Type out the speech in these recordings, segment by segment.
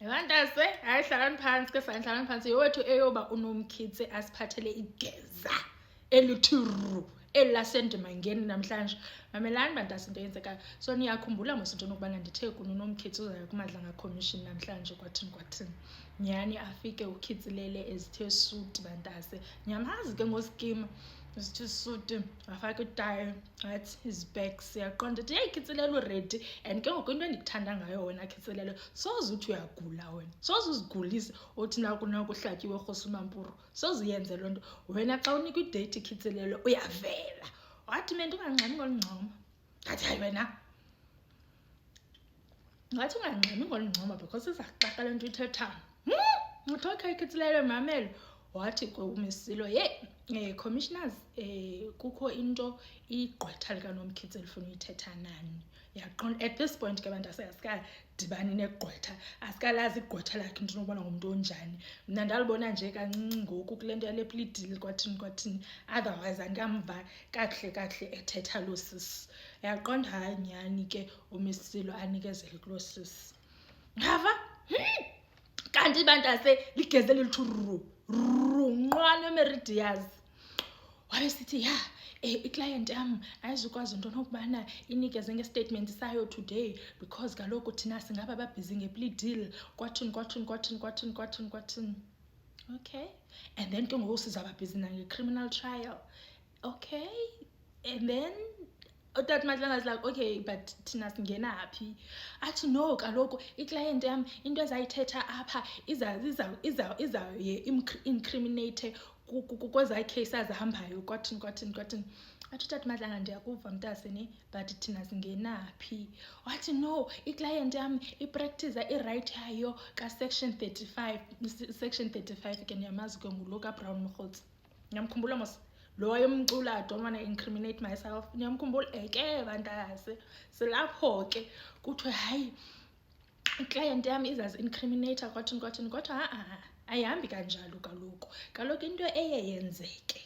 Yabantase hayi hlalani phansi ke sanhlalani phansi yowethu eyoba unomkhithi asiphathele igeza elithuru elasendimangeni namhlanje. Mamelani bantase into eyenzekayo. So niyakhumbula mos into nokubana ndithe kuno unomkhithi uzayo kuMadlanga Commission namhlanje kwathini. Nyhani afike ukhitsilele ezithe suti bantase. Nyamazi ke ngoskima ezithe suti wafaka itayi wathi his back siyaqonda ukuthi hey khitsilele uready and ke ngoku into endikuthanda ngayo wena khitsilele soze uthi uyagula wena soze uzigulise uthi nakuhlatyiwe rhosumampuru soze uyenze loo nto wena xa unikwa idate khitsilele uyavela wathi mntu ungangxami ngolungxoma ngathi hayi wena ngathi ungangxami ngolungxoma because izakuxaka le nto ithethayo uthi okay khitsilele mamelo wathi kuMisilo commissioners kukho into igqwetha likaNomkhithi elifuna uyithetha nani yaqonda at this point ke bantu asikadibani negqwetha asikalazi igqwetha lakhe into nokubona ngumuntu onjani mna ndalibona nje kancinci ngoku kule nto yale plea deal kwathini otherwise andikamva kakuhle ethetha loo sisi yaqonda hayi nyhani ke uMisilo anikezele kuloo sisi ngava kanti bantase ligeze lelithuru nqwane Meridias wabe sithi iclient yam ayizukwazi into nokubana inikeze ngestatement sayo today because kaloku thina singaba babhizi ngeplea deal kwathini okay and then ke ngoku sizaba busy nange-criminal trial okay and then utata Madlanga is like okay but thina singena phi athi no kaloku iclient yam into ezayithetha apha iza incriminate kweza cases ahambayo kwathini athi utata Madlanga ndiyakuva mntaseni but thina singenaphi wathi no iclient yam ipractice iright yayo ka-section 35 ke ndiyamazi ke ngulo kaBrown Mokgotsi ndiyamkhumbula mos lo wayemcula I don't want to incriminate myself ndiyamkhumbula ke bantase silapho ke kuthiwe hayi iclient yam izazi-incriminate kwathini kodwa ayihambi kanjalo kaloku into yenzeke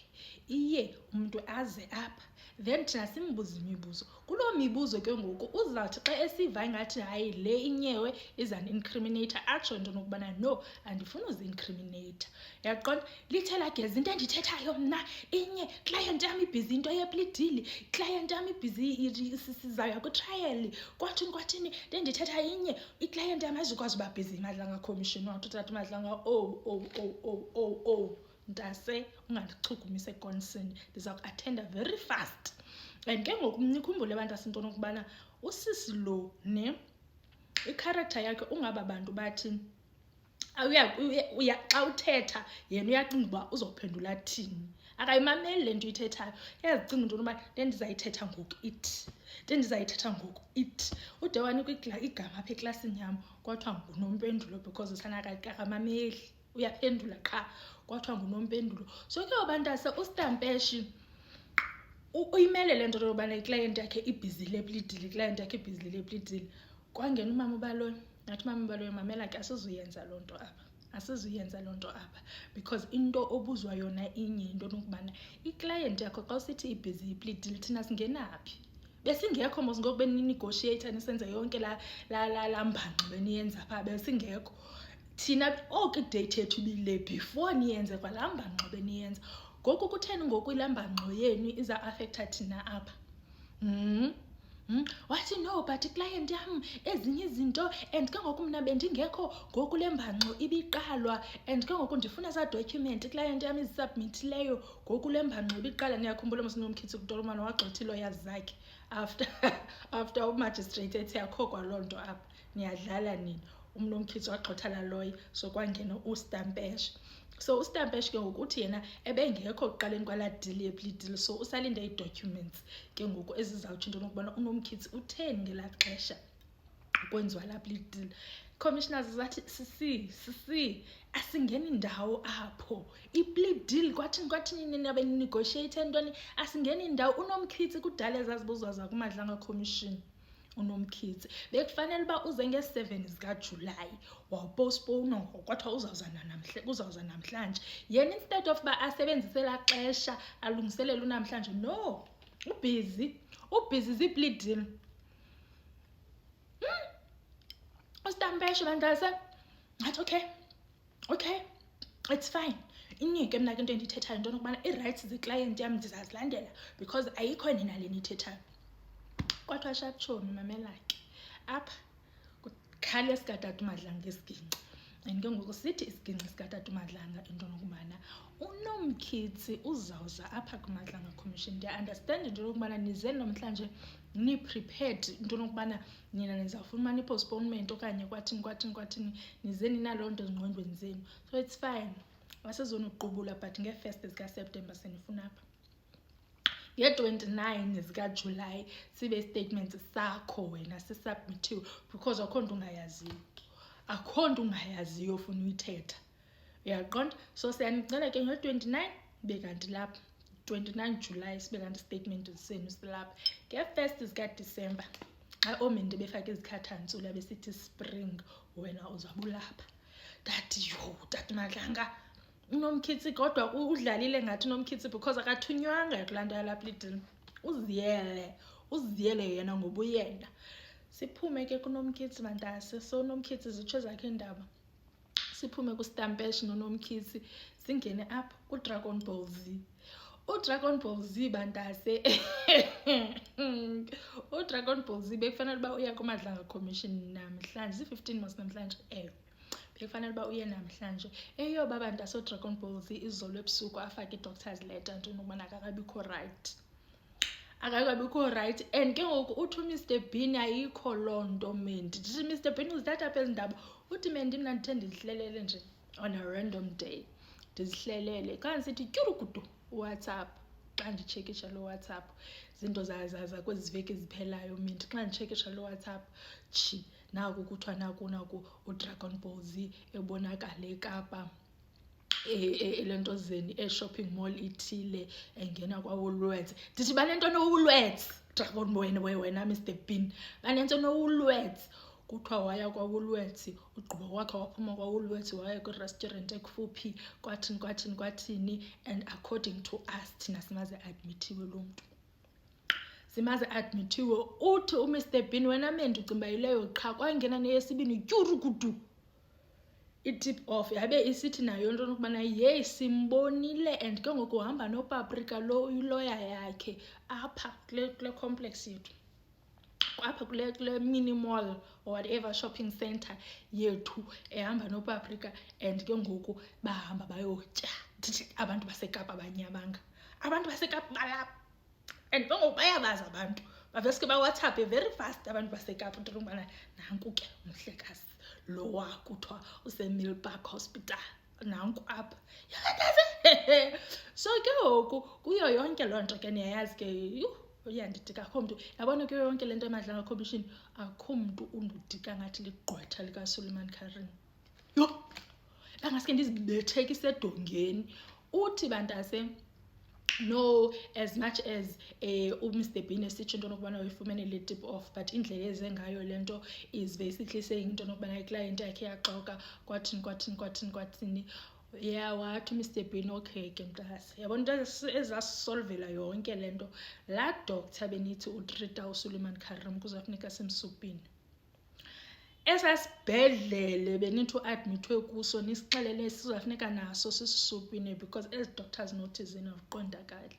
iye umntu aze apha then thina simbuze imibuzo kuloo mibuzo ke ngoku uzawuthi xa esiva ngathi hayi le inyewe izan-incriminator atsho into nokubana no andifuni uzi-incriminator yaqonda lithe lageza into endithethayo mna inye client yam ibhizi into yeplea deal client yam ibhizi sizaya kwitrial kwathini ndendithetha inye iclient yam ayizukwazi uba bhizi Madlanga Commission wathi utata Madlanga mntase ungandichukumisa ekonsini ndiza ku-attenda very fast and ke ngoku nikhumbule bantase into nokubana usisi lo icharacter yakhe ungaba bantu bathi xa uthetha yena uyacinga uba uzophendula thini akayimameli le nto uyithethayo uyazicinga into yoba ndendizayithetha ngoku ithi ude wanikwa igama apha eklasini yam kwathiwa nguNompendulo because akamameli uyaphendula qha kwathiwa nguNompendulo so ke bantase uStampeshi uyimele le nto yobana iclient yakhe ibhizi leplea deal kwangena umama ubaloyi nathi umama ubaloyi mamela ke asizuyenza loo nto apha because into obuzwa yona inye into nokubana iclient yakho xa usithi ibhizi iplea deal thina singenaphi besingekho mos ngoku beninegotiate nisenze yonke la mbangxo beniyenza pha besingekho thina idate yethu ibile before niyenze kwalaa mbangxo beniyenza ngoku kutheni ngoku ilaa mbangxo yenu iza-affecta thina apha wathi no but iclient yam ezinye izinto and ke ngoku mna bendingekho ngoku le mbangxo ibiqalwa and ke ngoku ndifuna za document iclient yam izisubmithileyo ngoku le mbangxo ibiqala ndiyakhumbula mosinomkhithi kutolomana wagxotha ii-lawyers zakhe after umagistrate ethi akho kwaloo nto apha niyadlala nini uMnomkhithi wagxotha laa lawyer so kwangena uStampeshi so uStampeshi ke ngoku uthi yena ebengekho kuqaleni kwalaa deal yeplea deal so usalinde ii-documents ke ngoku ezizawutsho into nokubana uNomkhithi utheni ngelaa xesha ukwenziwa laa plea deal commissioners zathi sisi asingeni ndawo apho iplea deal kwathini nabe negotiate ntoni asingeni ndawo uNomkhithi kudala ezazibuzwa zakuMadlanga Commission uNomkhithi bekufanele uba uze nge-7 zikaJulayi wawupostpone kwathiwa uzawuza namhlanje yena instead of uba asebenzise laa xesha alungiselele unamhlanje no ubhizi zii-plea deal uStampeshi bantase ngathi okay, it's fine. Inike mna ke into endiyithethayo into yokubana ii-rights ze-client yam ndizazilandela because ayikho nina le nithethayo. Kwathiwa sharpshoni mamela ke apha kukhale sikatata uMadlanga ngesigingci, and ke ngoku sithi isigingci sikatata uMadlanga into yokubana uNomkhithi uzawuza apha kuMadlanga Commission. Ndiya-understand into yokubana nize namhlanje ni-prepared into yokubana nina nizawufumana i-postponement okanye kwathini nize ninaloo nto ezingqondweni zenu, so it's fine. Asizonuqubula but ngee-1st zikaSeptemba senifuna apha. Nge-29 zikaJulayi sibe statement sakho wena sisubmithiwe because akho nto ungayaziyo ofuna uyithetha. Uyaqonda? So siyanicela ke nge-29 bekanti lapha 29 July sibe kanti statement senu silapha. Nge-1st zikaDisemba oomende befake izikhathantsula besithi spring wena uzabulapha. Ndathi yho tata Madlanga uNomkhithi kodwa udlalile ngathi uNomkhithi because akathunywanga kulaa nto yalapha lidini. Uziyele yena ngobuyena. Siphume ke kuNomkhithi mantase, so uNomkhithi zitsho zakhe iindaba. Siphume kuStampesh noNomkhithi singene apha kuDragon Ball Z. uDragon Ball Z bantase uDragon Ball Z bekufanele uba uya kuMadlanga Commission namhlanje, zi-15 mos namhlanje bekufanele uba uye namhlanje. Eyoba bantase uDragon Ball Z izolo ebusuku afake i-doctor's letter nto nokubana akakabikho right. And ke ngoku uthi uMr Bean ayikho loo nto mendi. Ndithi Mr Bean uzithatha apha ezi ndaba. Uthi mendi mna ndithe ndizihlelele nje on a random day. Ndizihlelele xa ndisithi tyurukudu uWhatsApp. Xa nditshekisha lo WhatsApp zinto zaza kwezi veki ziphelayo mendi. Xa nditshekisha lo WhatsApp naku kuthiwa naku uDragon Ball Z ebonakale eKapa le nto zeni e-shopping mall ithile engena kwaWoolworths. Ndithi banento noWoolworths Dragon Ball wena Mr Bean, banento noWoolworths. Kuthiwa waya kwaWoolworths, ugqiba kwakhe waphuma kwaWoolworths waya kwi-restaurant ekufuphi kwathini, and according to us thina simaze admithiwe lo mntu. Uthi uMr Bean wena mendi ucimba yileyo qha kwangena neyesibini tyurukudu i-tip off yabe isithi nayo into yokubana yeyi simbonile and ke ngoku uhamba noPaprika lo uyiloya yakhe apha kule complex yethu, apha kule mini mall or whatever shopping center yethu ehamba noPaprika, and ke ngoku bahamba bayotya. Ndithi abantu baseKapa abanyamanga, abantu baseKapa balapha, and ke ngoku bayabazi abantu baveske baWhatsApp very fast abantu baseKapa into yokubana nanku ke umhlekazi lo wakuthiwa useMilpark Hospital nanku apha. So ke ngoku kuyo yonke loo nto ke niyayazi ke uyandidika akho mntu yabona kuyo yonke le nto eMadlanga Commission akho mntu undudika ngathi ligqwetha likaSuleiman Karim. Yho bangaske ndizibethekise edongeni. Uthi bantase no, as much as uMr Bean esitsho into yokubana uyifumene le tip off, but indlela eze ngayo le nto is basically saying into yokubana iclient yakhe yaxoka kwathini. Yeah, wathi uMr Bean okay ke mntase yabona into ezasisolvela yonke le nto. Laa doctor benithi utrita uSuleiman Karim kuzafuneka simsupini. Esasibhedlele benithi uadmithwe kuso nisixelele sizafuneka naso sisisupine because ezi doctors nothi zina aziqondakali.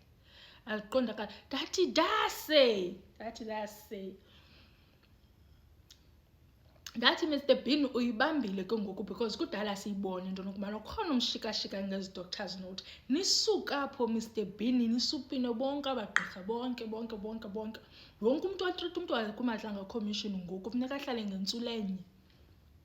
Ndathi Mr Bean uyibambile ke ngoku because kudala siyibone into yokubana ukhona umshikashika ngezi doctors note. Nisuka apho Mr Bean nisupine bonke abagqirha bonke. Wonke umntu watrita umntu kuMadlanga Commission ngoku funeka ahlale ngentsulenye.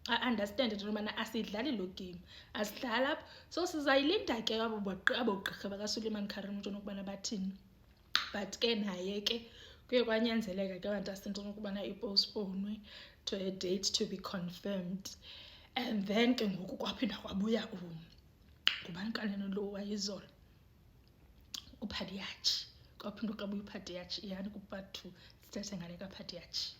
I understand into yokubana asidlali lo game, asidlala apha. So sizayilinda ke abo gqirha bakaSuleiman Karim into yokubana bathini, but ke naye ke kuye kwanyanzeleka ke bantase into yokubana ipostponwe to a date to be confirmed. And then ke ngoku kwaphinda kwabuya ngubani kanene lo wayizolo uPhadiachi, kwaphinda kwabuya uPhadiachi yani ku-part 2 sithethe ngale kaPhadiachi.